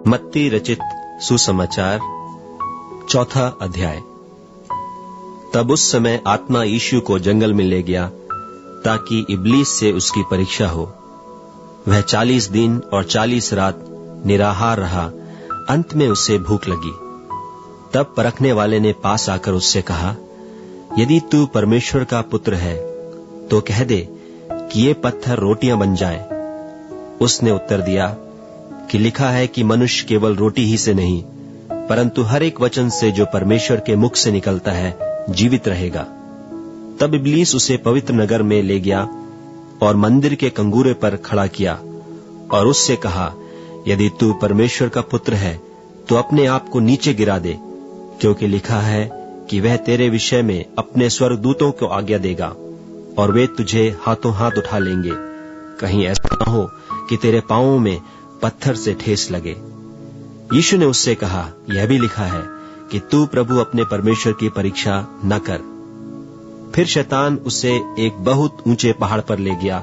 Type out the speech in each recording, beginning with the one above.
मत्ती रचित सुसमाचार 4 अध्याय। तब उस समय आत्मा यीशु को जंगल में ले गया ताकि इब्लीस से उसकी परीक्षा हो। वह 40 दिन और 40 रात निराहार रहा। अंत में उसे भूख लगी। तब परखने वाले ने पास आकर उससे कहा, यदि तू परमेश्वर का पुत्र है तो कह दे कि ये पत्थर रोटियां बन जाएं। उसने उत्तर दिया कि लिखा है कि मनुष्य केवल रोटी ही से नहीं परंतु हर एक वचन से जो परमेश्वर के मुख से निकलता है जीवित रहेगा। तब इब्लीस उसे पवित्र नगर में ले गया और मंदिर के कंगूरे पर खड़ा किया और उससे कहा, यदि तू परमेश्वर का पुत्र है तो अपने आप को नीचे गिरा दे, क्योंकि लिखा है कि वह तेरे विषय में अपने स्वर्गदूतों को आज्ञा देगा और वे तुझे हाथों हाथ उठा लेंगे, कहीं ऐसा न हो कि तेरे पांवों में पत्थर से ठेस लगे। यीशु ने उससे कहा, यह भी लिखा है कि तू प्रभु अपने परमेश्वर की परीक्षा न कर। फिर शैतान उसे एक बहुत ऊंचे पहाड़ पर ले गया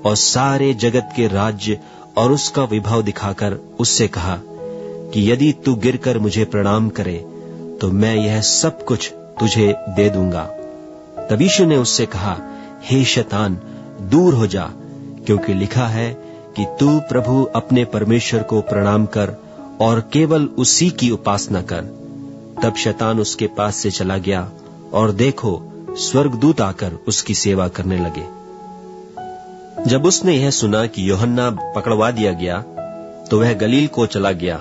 और सारे जगत के राज्य और उसका विभव दिखाकर उससे कहा कि यदि तू गिरकर मुझे प्रणाम करे तो मैं यह सब कुछ तुझे दे दूंगा। तब यीशु ने उससे कहा, हे शैतान, दूर हो जा, क्योंकि लिखा है कि तू प्रभु अपने परमेश्वर को प्रणाम कर और केवल उसी की उपासना कर। तब शैतान उसके पास से चला गया और देखो, स्वर्गदूत आकर उसकी सेवा करने लगे। जब उसने यह सुना कि यूहन्ना पकड़वा दिया गया तो वह गलील को चला गया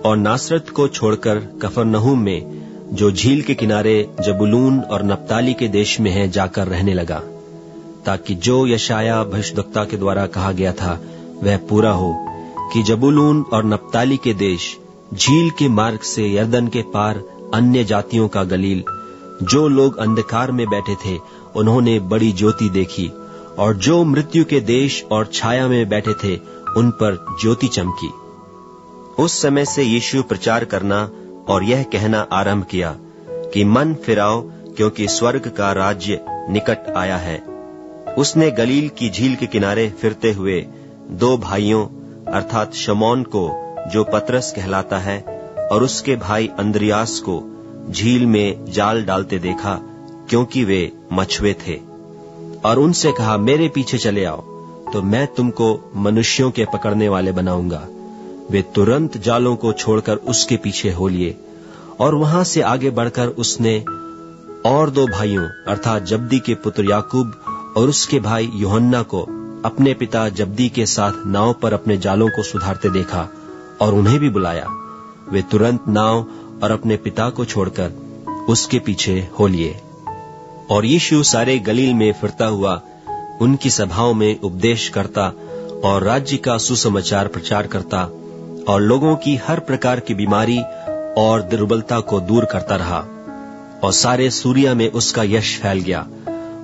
और नासरत को छोड़कर कफरनहूम में, जो झील के किनारे जबूलून और नप्ताली के देश में है, जाकर रहने लगा, ताकि जो यशाया भविष्यद्वक्ता के द्वारा कहा गया था वह पूरा हो कि जबूलून और नप्ताली के देश, झील के मार्ग से यरदन के पार अन्य जातियों का गलील, जो लोग अंधकार में बैठे थे उन्होंने बड़ी ज्योति देखी, और जो मृत्यु के देश और छाया में बैठे थे उन पर ज्योति चमकी। उस समय से यीशु प्रचार करना और यह कहना आरंभ किया कि मन फिराओ, क्योंकि स्वर्ग का राज्य निकट आया है। उसने गलील की झील के किनारे फिरते हुए 2 भाइयों अर्थात शमौन को, जो पतरस कहलाता है, और उसके भाई अंद्रियास को झील में जाल डालते देखा, क्योंकि वे मछुए थे, और उनसे कहा, मेरे पीछे चले आओ तो मैं तुमको मनुष्यों के पकड़ने वाले बनाऊंगा। वे तुरंत जालों को छोड़कर उसके पीछे हो लिए, और वहां से आगे बढ़कर उसने और 2 भाइयों अर्थात जब्दी के पुत्र याकूब और उसके भाई यूहन्ना को अपने पिता जब्दी के साथ नाव पर अपने जालों को सुधारते देखा और उन्हें भी बुलाया। वे तुरंत नाव और अपने पिता को छोड़कर उसके पीछे हो लिए। और यीशु सारे गलील में फिरता हुआ उनकी सभाओं में उपदेश करता और राज्य का सुसमाचार प्रचार करता और लोगों की हर प्रकार की बीमारी और दुर्बलता को दूर करता रहा। और सारे सूरिया में उसका यश फैल गया,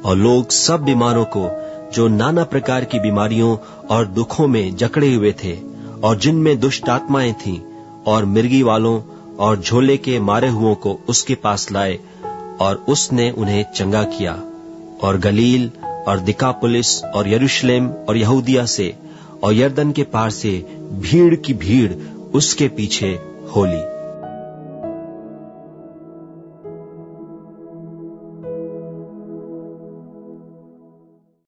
और लोग सब बीमारों को, जो नाना प्रकार की बीमारियों और दुखों में जकड़े हुए थे और जिनमें दुष्ट आत्माएं थीं, और मिर्गी वालों और झोले के मारे हुओं को उसके पास लाए, और उसने उन्हें चंगा किया। और गलील और दिकापुलिस और यरूशलेम और यहूदिया से और यरदन के पार से भीड़ की भीड़ उसके पीछे हो ली।